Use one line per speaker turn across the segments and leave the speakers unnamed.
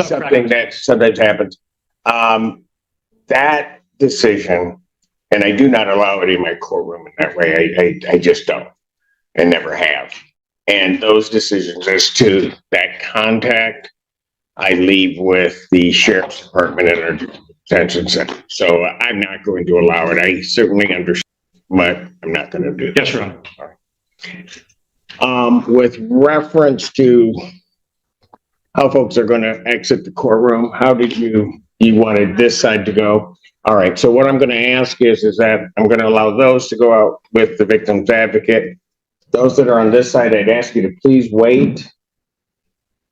something that sometimes happens. That decision, and I do not allow it in my courtroom in that way. I just don't, and never have. And those decisions as to that contact, I leave with the sheriff's department and our detention center. So I'm not going to allow it. I certainly understand, but I'm not going to do that.
Yes, Your Honor.
With reference to how folks are going to exit the courtroom, how did you wanted this side to go? All right, so what I'm going to ask is that I'm going to allow those to go out with the victim's advocate. Those that are on this side, I'd ask you to please wait.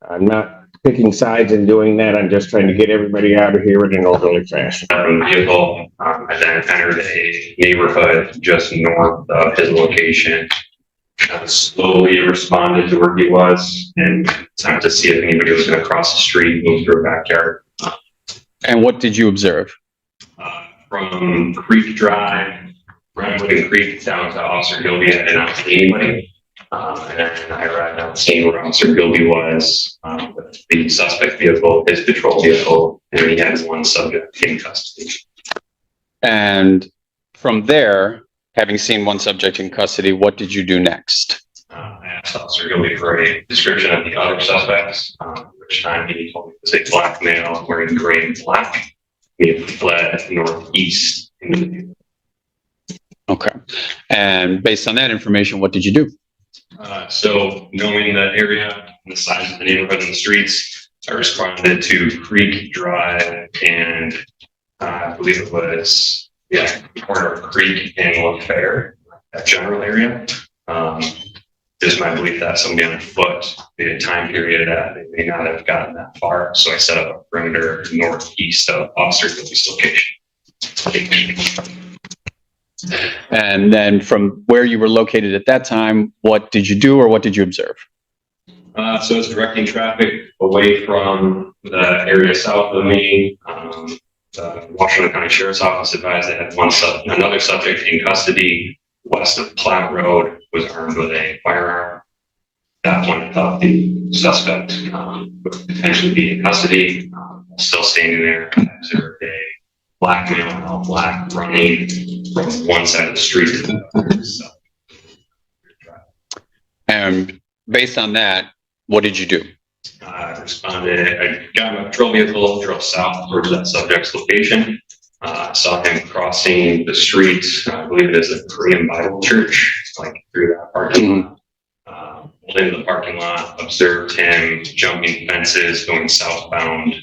I'm not picking sides and doing that. I'm just trying to get everybody out of here in an orderly fashion.
Vehicle, I then entered a neighborhood just north of his location. Slowly responded to where he was and attempted to see if anybody was going to cross the street, move through a backyard.
And what did you observe?
From Creek Drive, Redwood and Creek down to Officer Gilby, I did not see anybody. And then I arrived on the scene where Officer Gilby was with the suspect vehicle, his patrol vehicle, and he had one subject in custody.
And from there, having seen one subject in custody, what did you do next?
I asked Officer Gilby for a description of the other suspects, which time he told me it was a black male wearing gray and black. He had fled northeast.
Okay. And based on that information, what did you do?
So knowing the area, the size of the neighborhood and the streets, I responded to Creek Drive and I believe it was, corner of Creek and LaFair, that general area. It's my belief that somebody on foot, the time period that they may not have gotten that far. So I set up a perimeter northeast of Officer Gilby's location.
And then from where you were located at that time, what did you do or what did you observe?
So it's directing traffic away from the area south of me. The Washington County Sheriff's Office advised they had another subject in custody west of Platte Road, was armed with a firearm. That one thought the suspect would potentially be in custody. Still standing there, I observed a black male, all black, running from one side of the street to the other. So.
And based on that, what did you do?
I responded, I got my patrol vehicle, drove south towards that subject's location. Saw him crossing the street. I believe it is a Korean Bible church, like through that parking lot. Pulled into the parking lot, observed him jumping fences, going southbound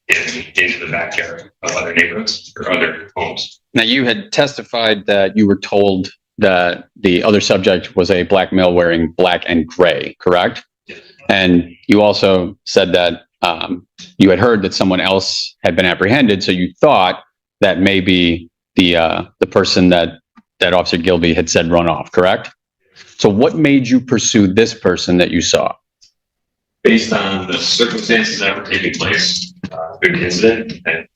into the backyard of other neighborhoods or other homes.
Now, you had testified that you were told that the other subject was a black male wearing black and gray, correct?
Yes.
And you also said that you had heard that someone else had been apprehended, so you thought that maybe the person that Officer Gilby had said run off, correct? So what made you pursue this person that you saw?
Based on the circumstances that were taking place, good incident, and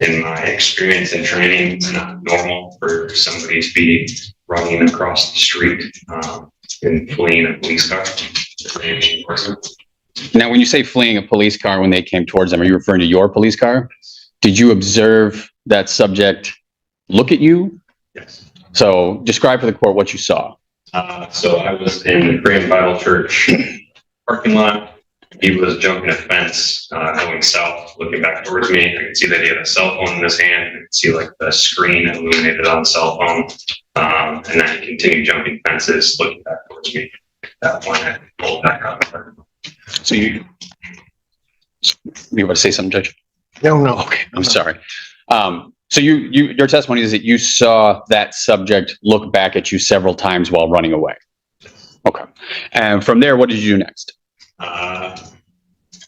in my experience and training, it's not normal for somebody to be running across the street and fleeing a police car.
Now, when you say fleeing a police car when they came towards them, are you referring to your police car? Did you observe that subject look at you?
Yes.
So describe for the court what you saw.
So I was in the Korean Bible Church parking lot. He was jumping a fence, going south, looking back towards me. I could see that he had a cell phone in his hand. I could see like the screen illuminated on the cell phone. And then he continued jumping fences, looking back towards me. At that point, I pulled back out.
So you want to say something, Judge?
No.
Okay, I'm sorry. So your testimony is that you saw that subject look back at you several times while running away. Okay. And from there, what did you do next?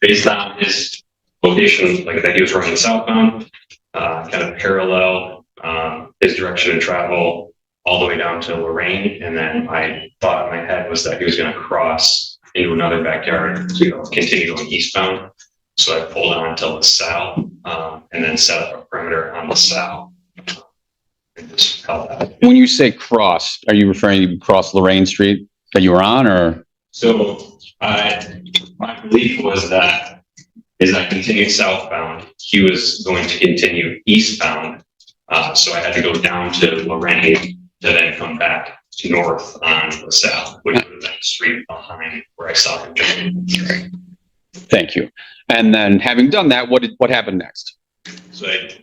Based on his location, like that he was running southbound, kind of parallel his direction of travel all the way down to Lorraine. And then my thought in my head was that he was going to cross into another backyard to continue going eastbound. So I pulled on to LaSalle and then set up a perimeter on LaSalle. And just held that.
When you say cross, are you referring to cross Lorraine Street that you were on, or?
So my belief was that As I continued southbound, he was going to continue eastbound. So I had to go down to Lorraine to then come back north on LaSalle, which would have been the street behind where I saw him jumping.
Thank you. And then having done that, what happened next?
So I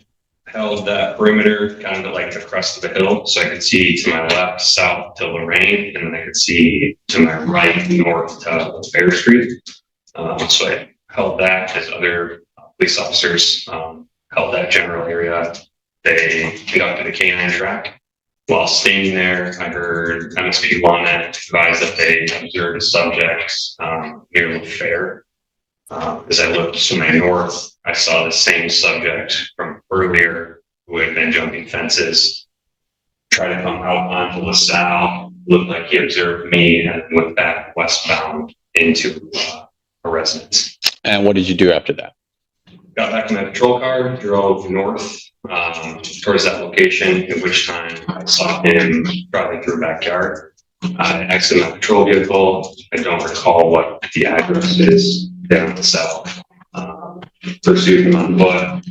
held that perimeter kind of like the crest of the hill, so I could see to my left, south to Lorraine, and then I could see to my right, north to Fair Street. So I held that as other police officers held that general area. They conducted a canine track. While standing there, I heard MSP 1 advise that they observed subjects near the fair. As I looked to my north, I saw the same subject from earlier who had been jumping fences, try to come out onto LaSalle, looked like he observed me and went back westbound into a residence.
And what did you do after that?
Got back in my patrol car, drove north towards that location, at which time I saw him driving through a backyard. I exited my patrol vehicle. I don't recall what the address is down the south. Pursued him on foot,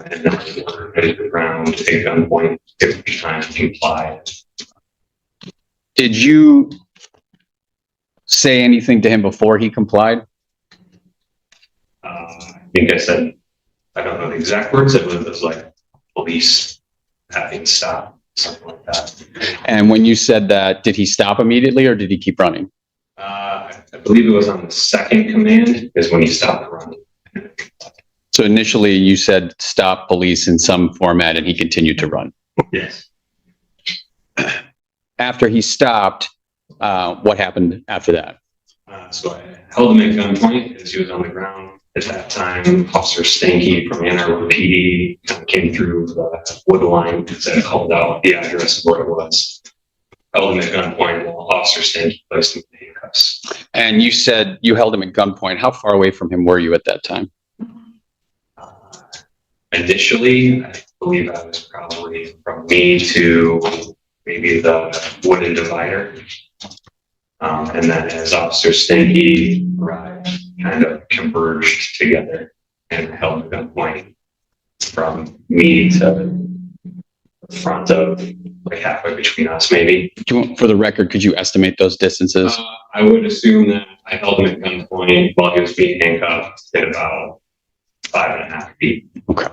and then ordered him around a gunpoint, at which time he complied.
Did you say anything to him before he complied?
I think I said, I don't know the exact words, it was like police having stopped, something like that.
And when you said that, did he stop immediately or did he keep running?
I believe it was on the second command is when he stopped running.
So initially you said stop police in some format and he continued to run.
Yes.
After he stopped, what happened after that?
So I held him at gunpoint as he was on the ground. At that time, Officer Stanky from Ann Arbor PD came through the wood line because I called out the address of where it was. Held him at gunpoint while Officer Stanky placed him in handcuffs.
And you said you held him at gunpoint. How far away from him were you at that time?
Initially, I believe I was probably from me to maybe the wooden divider. And then as Officer Stanky arrived, kind of converged together and held a gunpoint from me to the front of like halfway between us, maybe.
For the record, could you estimate those distances?
I would assume that I held him at gunpoint while he was being handcuffed at about 5.5 feet.
Okay.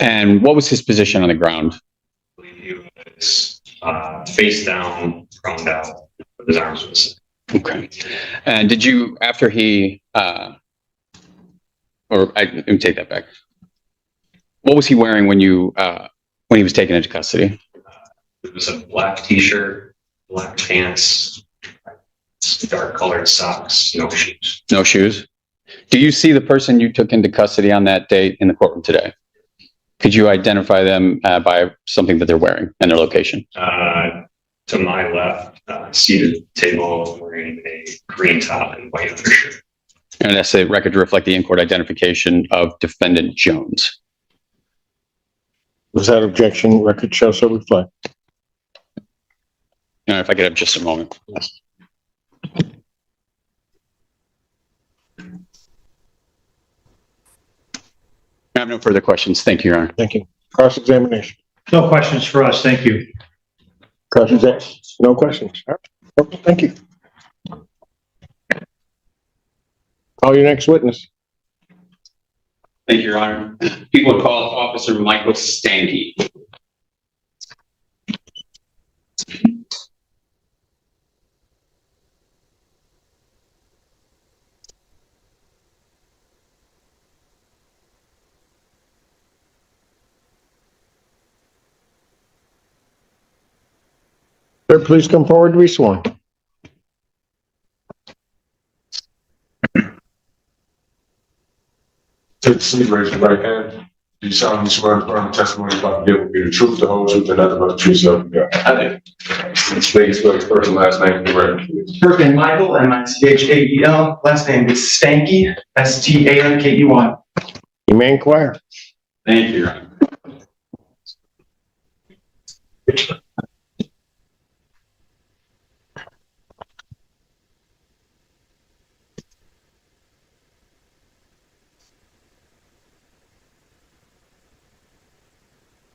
And what was his position on the ground?
I believe he was face down, prone out, with his arms with his.
Okay. And did you, after he, let me take that back. What was he wearing when you, when he was taken into custody?
It was a black t-shirt, black pants, dark colored socks, no shoes.
No shoes? Do you see the person you took into custody on that date in the courtroom today? Could you identify them by something that they're wearing and their location?
To my left, seated at the table, wearing a green top and white undershirt.
And that's a record to reflect the in-court identification of defendant Jones.
Was that objection? Record show so reflect.
And if I could have just a moment. I have no further questions. Thank you, Your Honor.
Thank you. Cross-examination.
No questions for us. Thank you.
Cross-examination. No questions. All right. Okay, thank you. Call your next witness.
Thank you, Your Honor. People would call Officer Michael Stanky.
Sir, please come forward to be sworn.
Take the seat, raise your right hand. Do you solemnly swear to affirm the testimony about to give will be the truth, the whole truth, and nothing but the truth, so help you God?
I
Please spell your first and last name for the record, please.
First name Michael, M-I-C-H-A-E-L. Last name is Stanky, S-T-A-N-K-E-Y.
You may inquire.
Thank you, Your Honor.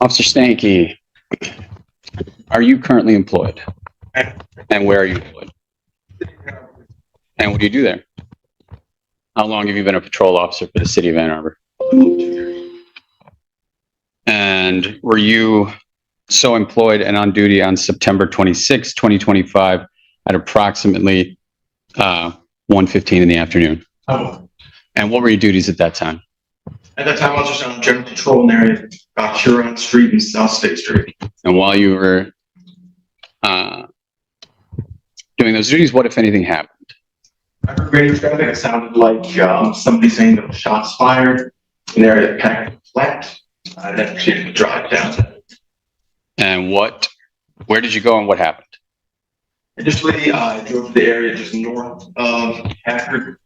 Officer Stanky, are you currently employed? And where are you employed? And what do you do there? How long have you been a patrol officer for the city of Ann Arbor? And were you so employed and on duty on September 26, 2025 at approximately 1:15 in the afternoon?
Oh,
And what were your duties at that time?
at that time, I was just on general patrol in the area, Huron Street and South State Street.
And while you were doing those duties, what, if anything, happened?
I heard radio traffic. It sounded like somebody saying there were shots fired in the area that packed flat. I then proceeded to drive down.
And where did you go and what happened?
Additionally, I drove to the area just north of Packard,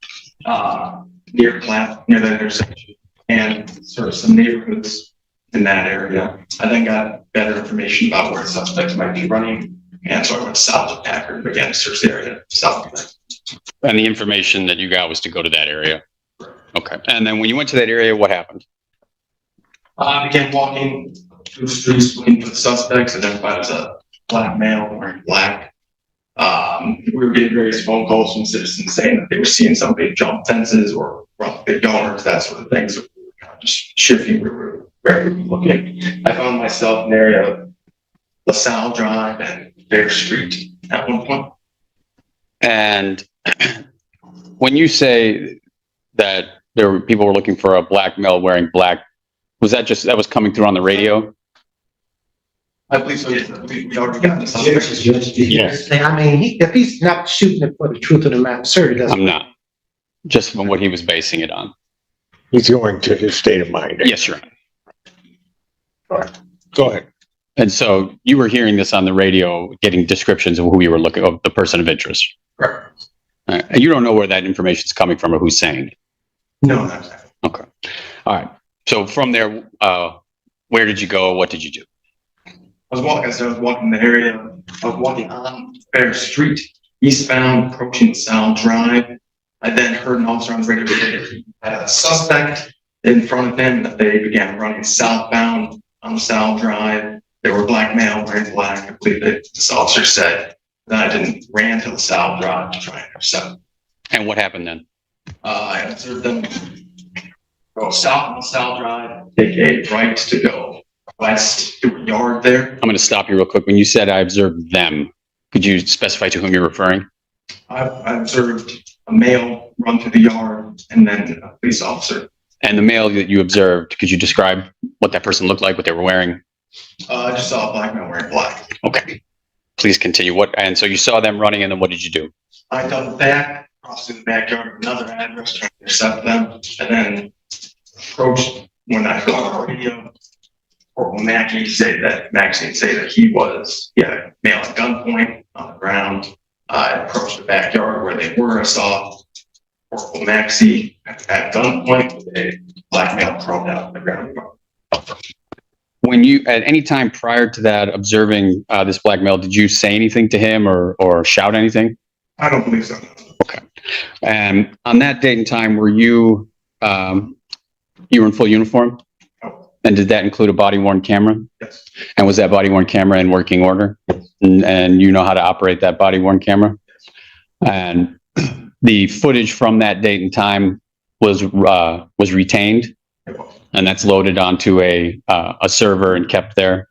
near Platt, near that intersection, and sort of some neighborhoods in that area. I then got better information about where suspects might be running, and so I went south of Packard, began to search the area south of that.
And the information that you got was to go to that area? Okay. And then when you went to that area, what happened?
I began walking through the streets looking for the suspects, identified as a black male wearing black. We were getting various phone calls from citizens saying that they were seeing somebody jump fences or run big yards, that sort of thing. So we were kind of just shifting where we were looking. I found myself in the area of LaSalle Drive and Bear Street at one point.
And when you say that people were looking for a black male wearing black, was that was coming through on the radio?
I believe so, yes. We already got the suspects.
Yes.
I mean, if he's not shooting it for the truth of the matter, sir, it doesn't.
I'm not. Just from what he was basing it on.
He's going to his state of mind.
Yes, Your Honor.
Go ahead.
And so you were hearing this on the radio, getting descriptions of who you were looking, of the person of interest.
Correct.
And you don't know where that information is coming from or who's saying it.
No, not exactly.
Okay. All right. So from there, where did you go? What did you do?
I was walking the area. I was walking on Bear Street, eastbound, approaching LaSalle Drive. I then heard an officer on the radio that he had a suspect in front of him, that they began running southbound on LaSalle Drive. They were black male wearing black. I believe that this officer said that I didn't ran to LaSalle Drive to try and intercept.
And what happened then?
I observed them go south on LaSalle Drive, take a right to go west to a yard there.
I'm going to stop you real quick. When you said I observed them, could you specify to whom you're referring?
I observed a male run through the yard and then a police officer.
And the male that you observed, could you describe what that person looked like, what they were wearing?
I just saw a black man wearing black.
Okay. Please continue. And so you saw them running, and then what did you do?
I doubled back, crossed through the backyard of another address, trying to intercept them, and then approached when I heard on the radio. Corporal Maxine say that he had a male at gunpoint on the ground. I approached the backyard where they were. I saw Corporal Maxie at gunpoint with a black male thrown out on the ground.
When you, at any time prior to that, observing this black male, did you say anything to him or shout anything?
I don't believe so.
Okay. And on that date and time, were you in full uniform?
No.
And did that include a body-worn camera?
Yes.
And was that body-worn camera in working order? And you know how to operate that body-worn camera? And the footage from that date and time was retained, and that's loaded onto a server and kept there.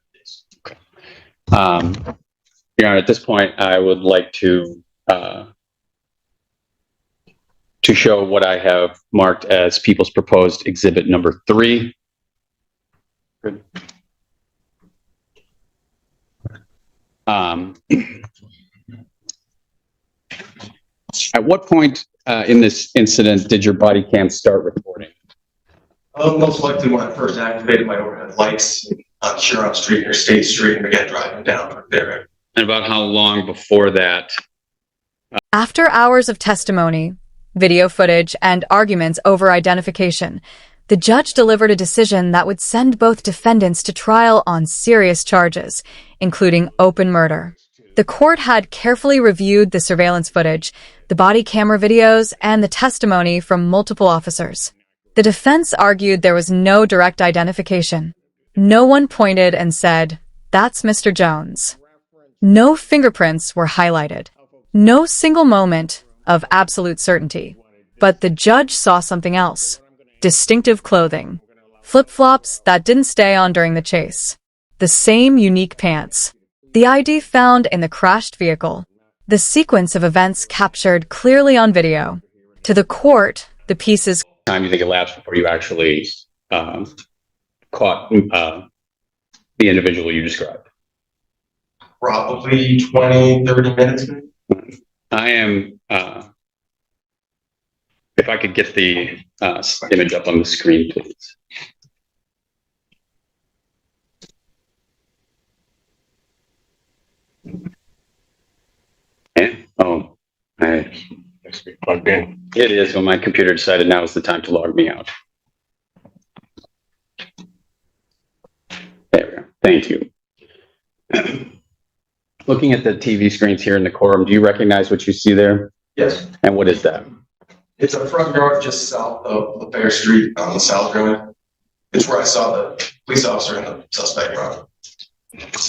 Okay. At this point, I would like to show what I have marked as People's Proposed Exhibit number 3. Good. At what point in this incident did your body cam start recording?
Most likely when I first activated my overhead lights on Huron Street or State Street and began driving down there.
And about how long before that?
After hours of testimony, video footage, and arguments over identification, the judge delivered a decision that would send both defendants to trial on serious charges, including open murder. The court had carefully reviewed the surveillance footage, the body camera videos, and the testimony from multiple officers. The defense argued there was no direct identification. No one pointed and said, "That's Mr. Jones." No fingerprints were highlighted. No single moment of absolute certainty. But the judge saw something else. Distinctive clothing. Flip-flops that didn't stay on during the chase. The same unique pants. The ID found in the crashed vehicle. The sequence of events captured clearly on video. To the court, the pieces...
Time you think elapsed before you actually caught the individual you described?
Probably 20, 30 minutes.
I am, if I could get the image up on the screen, please. And, oh,
Let's be plugged in.
it is when my computer decided now is the time to log me out. There we go. Thank you. Looking at the TV screens here in the courtroom, do you recognize what you see there?
Yes.
And what is that?
It's a front yard just south of the Bear Street on the South Road. It's where I saw the police officer and the suspect run.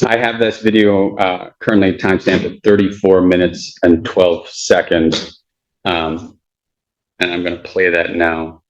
I have this video currently timestamped at 34 minutes and 12 seconds. And I'm going to play that now.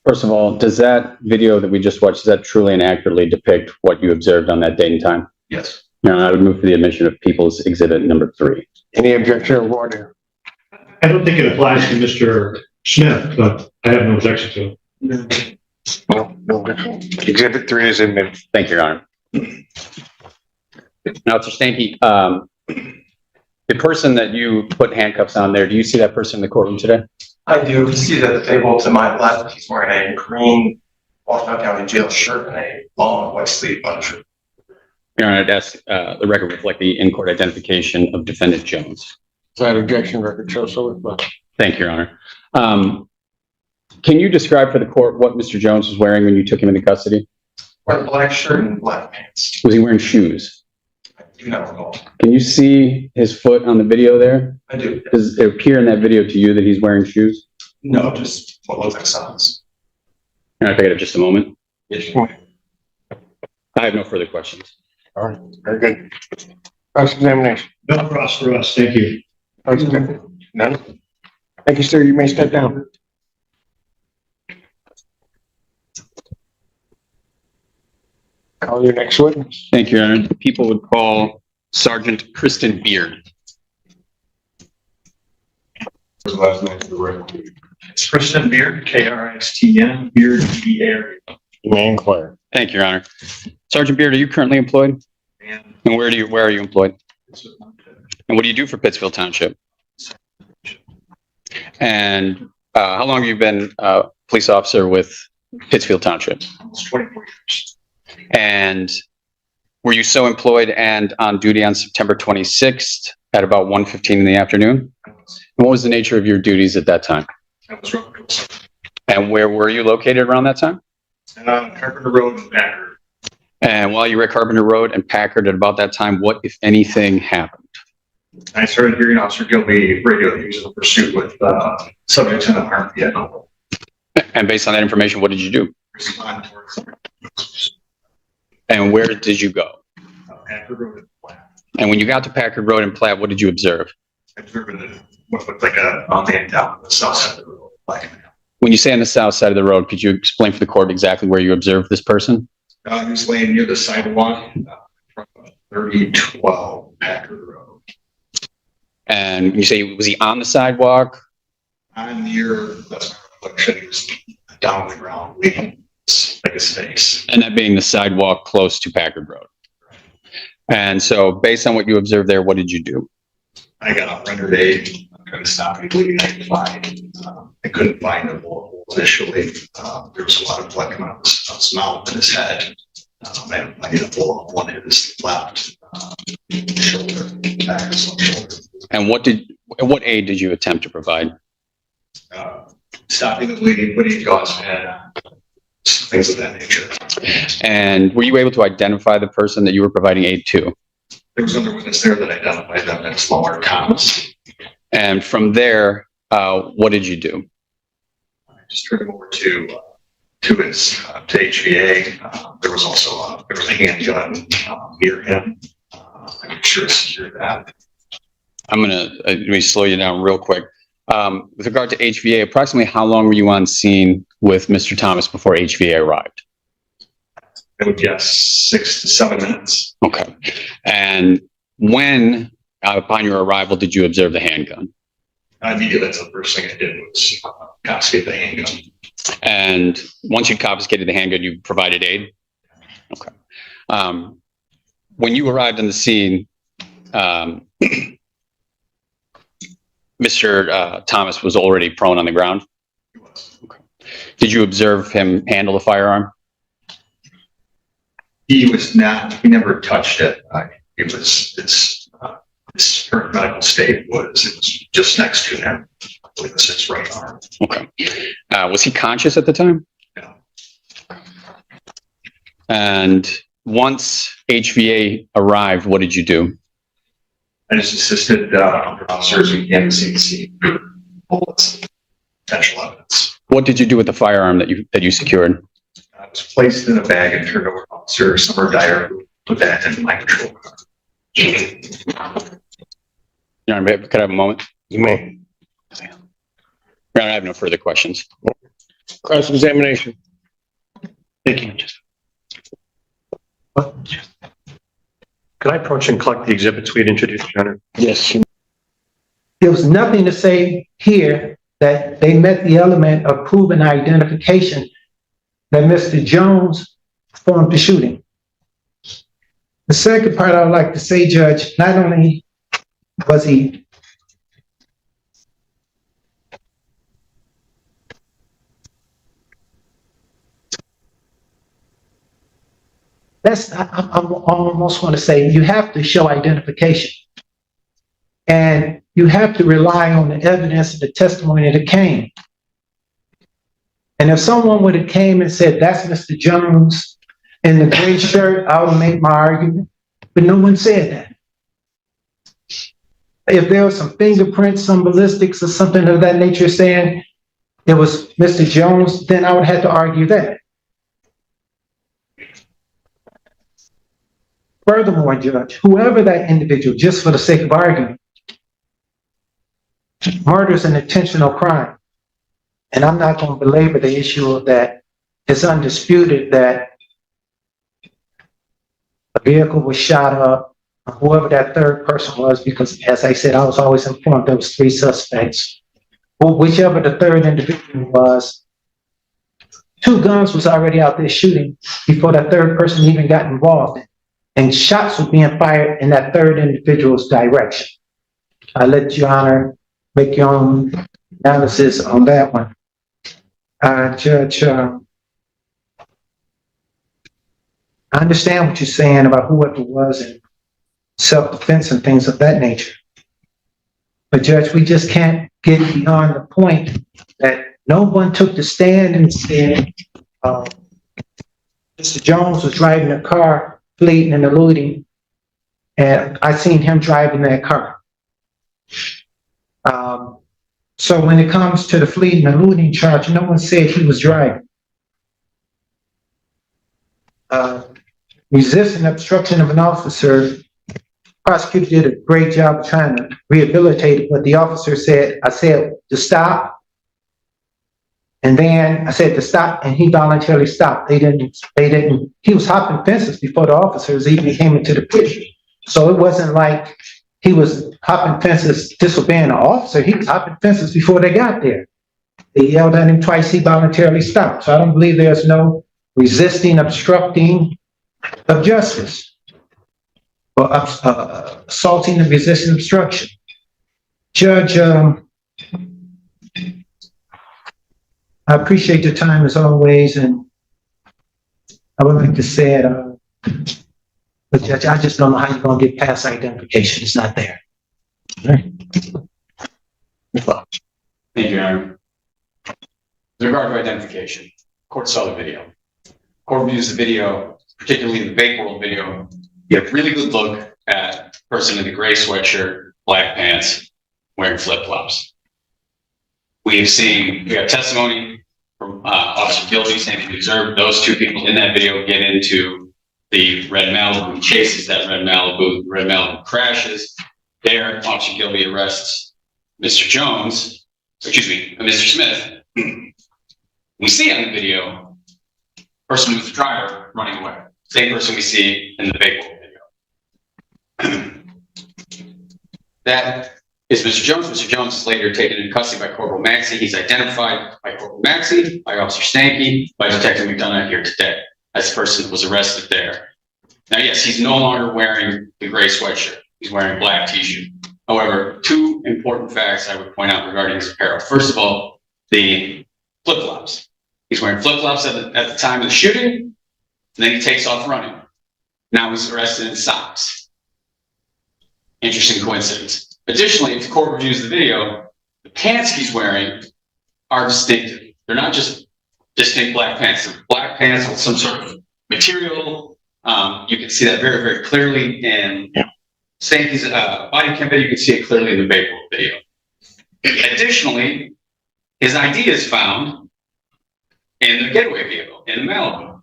First of all, does that video that we just watched, does that truly and accurately depict what you observed on that date and time?
Yes.
Now, I would move for the admission of People's Exhibit number 3.
Any objection of order?
I don't think it applies to Mr. Smith, but I have no objection to it.
No. Exhibit 3 is admitted.
Thank you, Your Honor. Now, Mr. Stanky, the person that you put handcuffs on there, do you see that person in the courtroom today?
I do. You see that the table to my left, he's wearing a green Washington County Jail shirt and a long white sleeve undershirt.
Your Honor, I'd ask the record reflect the in-court identification of defendant Jones.
That objection record shows so.
Thank you, Your Honor. Can you describe for the court what Mr. Jones was wearing when you took him into custody?
Wearing a black shirt and black pants.
Was he wearing shoes?
I do not recall.
Can you see his foot on the video there?
I do.
Does it appear in that video to you that he's wearing shoes?
No, just what looks like socks.
Can I pick it up just a moment?
Yes.
I have no further questions.
All right, very good. Cross-examination.
No cross for us, thank you.
None. Thank you, sir. You may step down. Call your next witness.
Thank you, Your Honor. People would call Sergeant Kristen Beard.
What's the last name for the record?
It's Kristen Beard, K-R-I-S-T-N, Beard, B-E-A-R.
You may inquire.
Thank you, Your Honor. Sergeant Beard, are you currently employed? And where are you employed? And what do you do for Pittsfield Township? And how long have you been a police officer with Pittsfield Township?
Almost 24 years.
And were you so employed and on duty on September 26th at about 1:15 in the afternoon? And what was the nature of your duties at that time?
That was Rose.
And where were you located around that time?
Carpenter Road and Packard.
And while you were at Carpenter Road and Packard at about that time, what, if anything, happened?
I started hearing Officer Gilby radio. He was in a pursuit with subjects in an armed vehicle.
And based on that information, what did you do?
respond towards
And where did you go?
Packard Road and Platte.
And when you got to Packard Road and Platte, what did you observe?
I observed what looked like a man down the south side of the road, black man.
When you say on the south side of the road, could you explain for the court exactly where you observed this person?
He was laying near the sidewalk from 3012 Packard Road.
And when you say, was he on the sidewalk?
I'm near, that's my reflection, he was down on the ground, leaning like his face.
And that being the sidewalk close to Packard Road. And so based on what you observed there, what did you do?
I got up, rendered aid, trying to stop me bleeding. I couldn't find a bullet hole initially. There was a lot of blood coming out of his mouth and his head. And I hit a bullet hole one in his left shoulder, back of his left shoulder.
And what aid did you attempt to provide?
Stopping the bleeding, putting gauze pad, things of that nature.
And were you able to identify the person that you were providing aid to?
There was another witness there that identified them as smaller Thomas.
And from there, what did you do?
I just turned him over to HVA. There was also there was a handgun near him. I'm sure secured that.
Let me slow you down real quick. With regard to HVA, approximately how long were you on scene with Mr. Thomas before HVA arrived?
I would guess 6 to 7 minutes.
Okay. And when, upon your arrival, did you observe the handgun?
Immediately, that's the first thing I did was confiscate the handgun.
And once you confiscated the handgun, you provided aid? Okay. When you arrived on the scene, Mr. Thomas was already prone on the ground?
He was.
Okay. Did you observe him handle the firearm?
He was not, he never touched it. It was, his current medical state was, it was just next to him. I believe it's his right arm.
Okay. Was he conscious at the time?
No.
And once HVA arrived, what did you do?
I just assisted officers who began to see the scene, bullets, potential evidence.
What did you do with the firearm that you secured?
I was placed in a bag and turned over to Officer Summer Dyer, who put that in my control car.
Your Honor, could I have a moment?
You may.
Your Honor, I have no further questions.
Cross-examination.
Thank you. Could I approach and collect the exhibits we had introduced, Your Honor?
Yes.
There was nothing to say here that they met the element of proven identification that Mr. Jones performed the shooting. The second part I would like to say, Judge, not only was he I almost want to say you have to show identification. And you have to rely on the evidence of the testimony that came. And if someone would have came and said, that's Mr. Jones in the gray shirt, I would make my argument. But no one said that. If there was some fingerprints, some ballistics or something of that nature saying it was Mr. Jones, then I would have to argue that. Furthermore, Judge, whoever that individual, just for the sake of argument, murder is an intentional crime. And I'm not going to belabor the issue of that. It's undisputed that a vehicle was shot up, whoever that third person was, because as I said, I was always informed there was 3 suspects. Well, whichever the third individual was, 2 guns was already out there shooting before that third person even got involved. And shots were being fired in that third individual's direction. I let Your Honor make your own analysis on that one. Judge, I understand what you're saying about whoever it was and self-defense and things of that nature. But Judge, we just can't get beyond the point that no one took the stand and said, Mr. Jones was driving a car, fleeing and eluding, and I seen him driving that car. So when it comes to the fleeing and eluding charge, no one said he was driving. resisting obstruction of an officer, prosecutor did a great job of trying to rehabilitate it, but the officer said, I said to stop. And then I said to stop, and he voluntarily stopped. He was hopping fences before the officers even came into the picture. So it wasn't like he was hopping fences disobeying the officer. He was hopping fences before they got there. They yelled at him twice, he voluntarily stopped. So I don't believe there's no resisting, obstructing of justice, or assaulting and resisting obstruction. Judge, I appreciate your time as always, and I would like to say it, but Judge, I just don't know how you're gonna get past identification. It's not there.
Thank you, Your Honor. With regard to identification, court saw the video. Court views the video, particularly the Bake World video. You have a really good look at the person in the gray sweatshirt, black pants, wearing flip-flops. We have testimony from Officer Gilby saying he observed those two people in that video get into the red Malibu, chases that red Malibu crashes. There, Officer Gilby arrests Mr. Smith. We see on the video, person who's the driver running away. Same person we see in the Bake World video. That is Mr. Jones. Mr. Jones is later taken into custody by Corporal Maxey. He's identified by Corporal Maxey, by Officer Stanky, by Detective McDonough here today as the person that was arrested there. Now, yes, he's no longer wearing the gray sweatshirt. He's wearing a black t-shirt. However, two important facts I would point out regarding his apparel. First of all, the flip-flops. He's wearing flip-flops at the time of the shooting, and then he takes off running. Now he's arrested in socks. Interesting coincidence. Additionally, if the court reviews the video, the pants he's wearing are distinctive. They're not just distinct black pants. They're black pants with some sort of material. You can see that very, very clearly in Stanky's body cam video. You can see it clearly in the Bake World video. Additionally, his ID is found in the getaway vehicle, in the Malibu.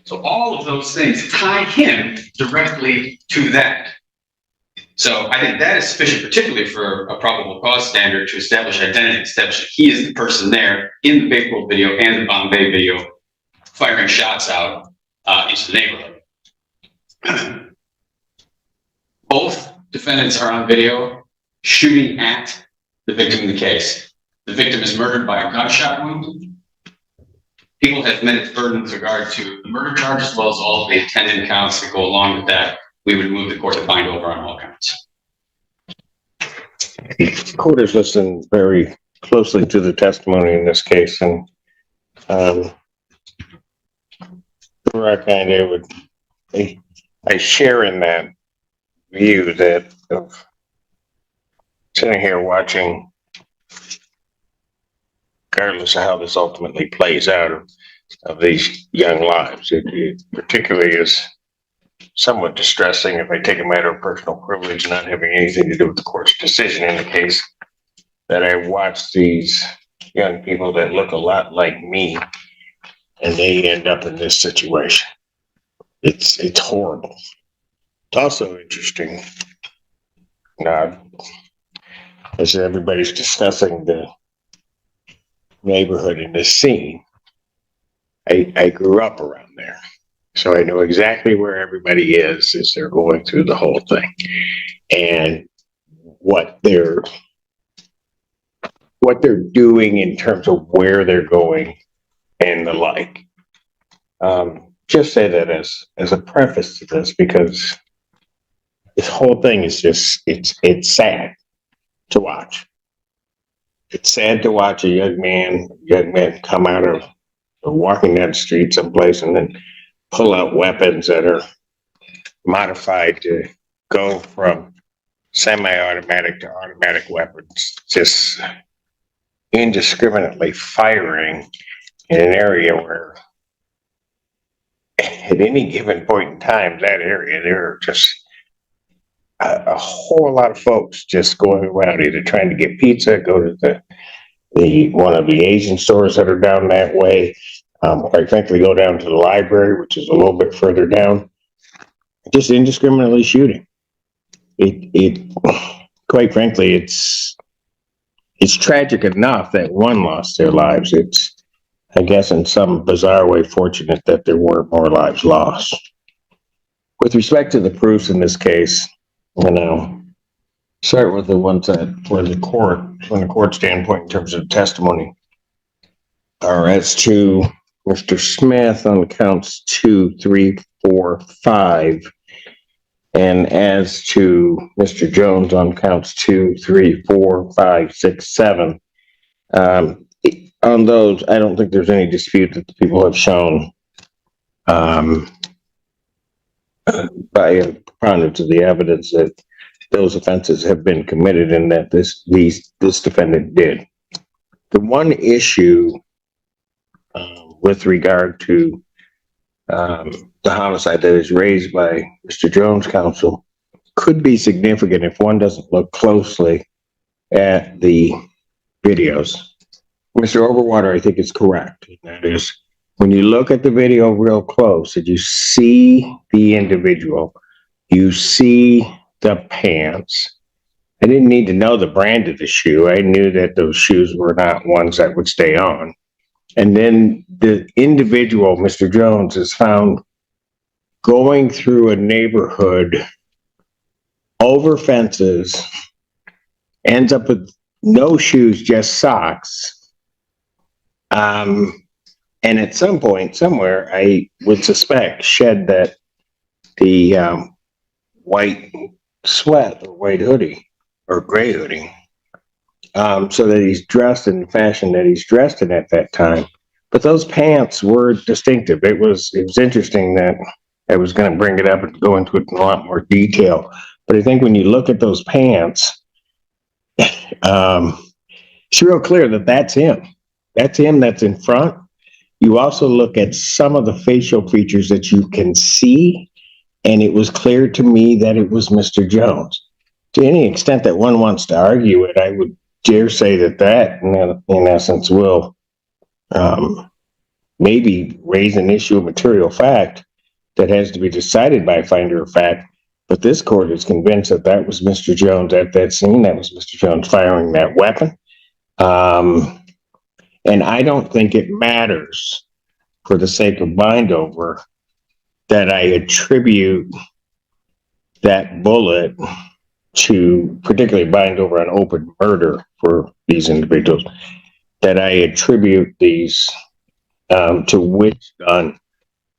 So all of those things tie him directly to that. So I think that is sufficient, particularly for a probable cause standard, to establish identity, establish that he is the person there in the Bake World video and the Bombay video, firing shots out into the neighborhood. Both defendants are on video shooting at the victim in the case. The victim is murdered by a gunshot wound. People have met its burden with regard to the murder charge as well as all of the attendant counts that go along with that. We would move the court to bind over on all counts.
The court has listened very closely to the testimony in this case, and I share in that view that of sitting here watching, regardless of how this ultimately plays out of these young lives, it particularly is somewhat distressing if I take a matter of personal privilege, not having anything to do with the court's decision in the case, that I watch these young people that look a lot like me and they end up in this situation. It's horrible. It's also interesting, as everybody's discussing the neighborhood in this scene, I grew up around there. So I know exactly where everybody is as they're going through the whole thing and what they're doing in terms of where they're going and the like. Just say that as a preface to this, because this whole thing is just, it's sad to watch. It's sad to watch a young man come out of walking down the street someplace and then pull out weapons that are modified to go from semi-automatic to automatic weapons, just indiscriminately firing in an area where at any given point in time, that area, there are just a whole lot of folks just going around either trying to get pizza, go to the one of the Asian stores that are down that way, quite frankly, go down to the library, which is a little bit further down, just indiscriminately shooting. Quite frankly, it's tragic enough that one lost their lives. It's, I guess, in some bizarre way, fortunate that there weren't more lives lost. With respect to the proofs in this case, start with the ones that were the court, from the court standpoint in terms of testimony, are as to Mr. Smith on counts 2, 3, 4, 5, and as to Mr. Jones on counts 2, 3, 4, 5, 6, 7. On those, I don't think there's any dispute that the people have shown by a preponderance of the evidence that those offenses have been committed and that this defendant did. The one issue with regard to the homicide that is raised by Mr. Jones' counsel could be significant if one doesn't look closely at the videos. Mr. Overwater, I think, is correct. That is, when you look at the video real close and you see the individual, you see the pants. I didn't need to know the brand of the shoe. I knew that those shoes were not ones that would stay on. And then the individual, Mr. Jones, is found going through a neighborhood, over fences, ends up with no shoes, just socks. And at some point, somewhere, I would suspect, shed the white sweat or white hoodie or gray hoodie, so that he's dressed in the fashion that he's dressed in at that time. But those pants were distinctive. It was interesting that I was going to bring it up and go into it in a lot more detail. But I think when you look at those pants, it's real clear that that's him. That's him that's in front. You also look at some of the facial features that you can see, and it was clear to me that it was Mr. Jones. To any extent that one wants to argue it, I would dare say that in essence will maybe raise an issue of material fact that has to be decided by a finder of fact. But this court is convinced that that was Mr. Jones at that scene. That was Mr. Jones firing that weapon. And I don't think it matters, for the sake of bind over, that I attribute that bullet to, particularly bind over an open murder for these individuals, that I attribute these to which gun,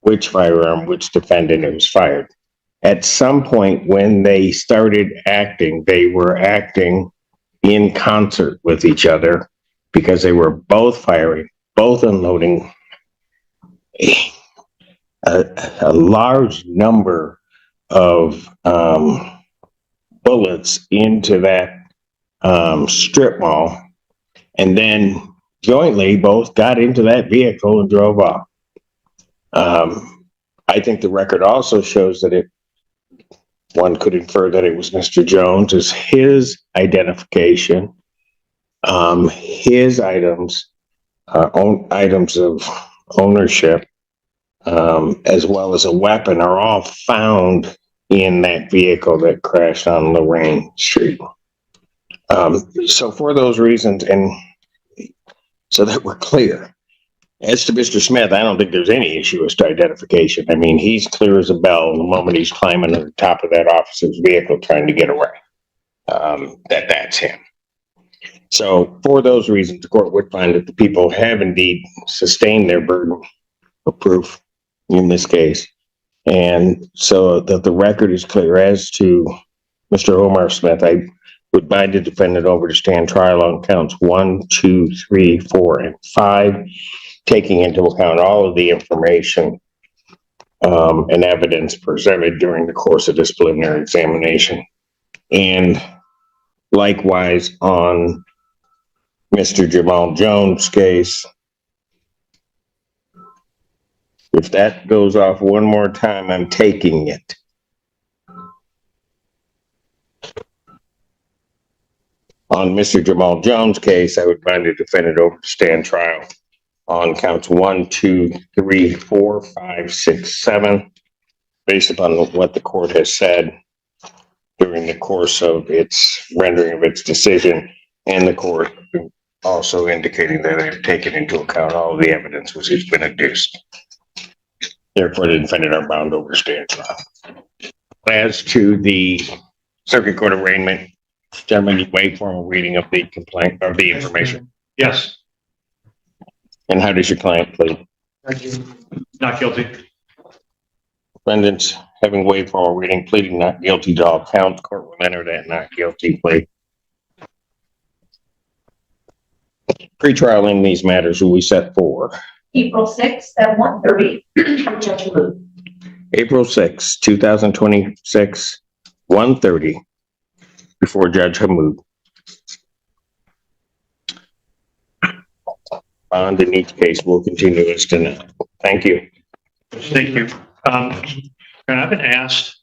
which firearm, which defendant it was fired. At some point when they started acting, they were acting in concert with each other, because they were both firing, both unloading a large number of bullets into that strip mall, and then jointly both got into that vehicle and drove off. I think the record also shows that one could infer that it was Mr. Jones, as his identification, his items, items of ownership, as well as a weapon, are all found in that vehicle that crashed on Lorraine Street. So for those reasons, and so that we're clear, as to Mr. Smith, I don't think there's any issue as to identification. I mean, he's clear as a bell the moment he's climbing to the top of that officer's vehicle trying to get away. That's him. So for those reasons, the court would find that the people have indeed sustained their burden of proof in this case. And so that the record is clear as to Mr. Omar Smith, I would bind the defendant over to stand trial on counts 1, 2, 3, 4, and 5, taking into account all of the information and evidence presented during the course of this preliminary examination. And likewise on Mr. Jamal Jones' case, if that goes off one more time, I'm taking it. On Mr. Jamal Jones' case, I would bind the defendant over to stand trial on counts 1, 2, 3, 4, 5, 6, 7, based upon what the court has said during the course of its rendering of its decision, and the court also indicating that they've taken into account all the evidence which has been adduced. Therefore, the defendant are bound to overstand trial. As to the circuit court arraignment, gentlemen, you wait for a reading of the complaint, of the information.
Yes,
And how does your client plead?
not guilty.
Defendants, having waived formal reading, pleading not guilty to all counts, court will enter that not guilty plea. Pretrial in these matters will we set for
April 6th at 1:30. Judge Luke.
April 6, 2026, 1:30, before Judge Hammoud. Bond in each case will continue as denied. Thank you.
Thank you. And I've been asked,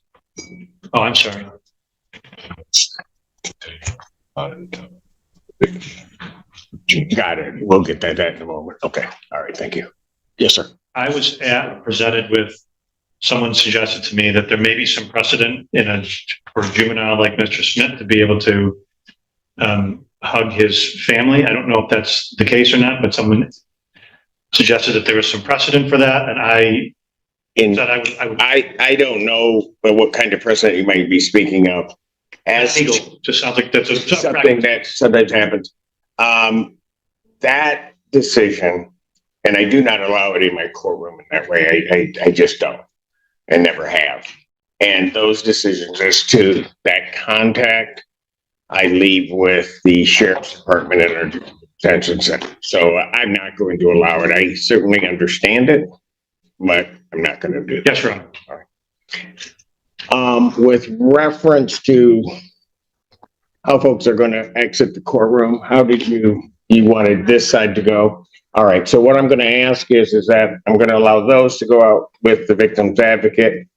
oh, I'm sorry.
Got it. We'll get that in a moment. Okay. All right. Thank you. Yes, sir.
I was presented with, someone suggested to me that there may be some precedent for a juvenile like Mr. Smith to be able to hug his family. I don't know if that's the case or not, but someone suggested that there was some precedent for that, and I said I would.
I don't know what kind of precedent you might be speaking of. As
Legal, just sounds like that's
something that sometimes happens. That decision, and I do not allow it in my courtroom in that way. I just don't, and never have. And those decisions as to that contact, I leave with the sheriff's department and our detention center. So I'm not going to allow it. I certainly understand it, but I'm not going to do that.
Yes, Ron.
All right. With reference to how folks are going to exit the courtroom, how did you wanted this side to go? All right. So what I'm going to ask is that I'm going to allow those to go out with the victim's advocate.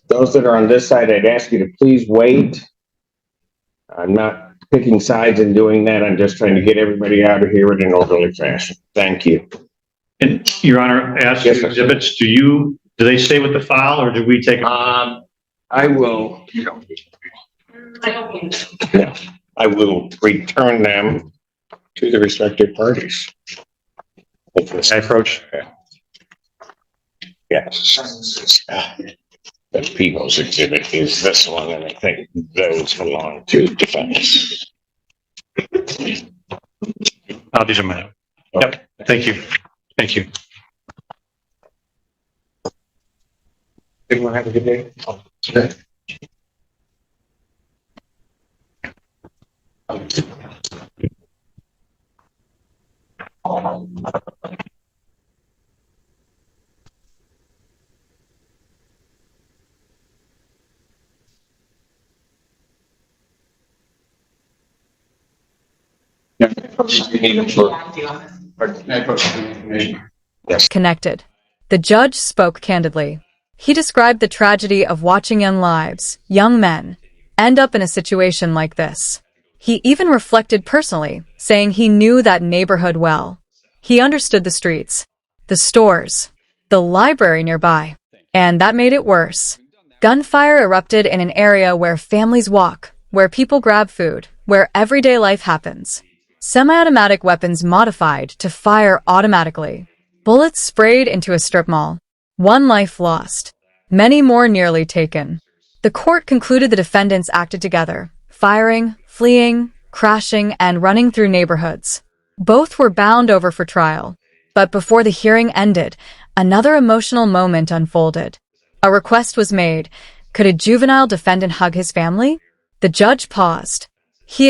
Those that are on this side, I'd ask you to please wait. I'm not picking sides and doing that. I'm just trying to get everybody out of here in an orderly fashion. Thank you.
And Your Honor, as
Yes,
to
sir.
exhibits, do they stay with the file, or do we take?
I will,
I don't think so.
yeah, I will return them to the respective parties.
I approach.
Yes. The people's exhibit is this one, and I think those belong to defense.
Oh, these are mine. Yep. Thank you. Thank you.
Everyone have a good day.
Connected. The judge spoke candidly. He described the tragedy of watching young lives, young men, end up in a situation like this. He even reflected personally, saying he knew that neighborhood well. He understood the streets, the stores, the library nearby, and that made it worse. Gunfire erupted in an area where families walk, where people grab food, where everyday life happens. Semi-automatic weapons modified to fire automatically. Bullets sprayed into a strip mall. One life lost. Many more nearly taken. The court concluded the defendants acted together, firing, fleeing, crashing, and running through neighborhoods. Both were bound over for trial. But before the hearing ended, another emotional moment unfolded. A request was made. Could a juvenile defendant hug his family? The judge paused. He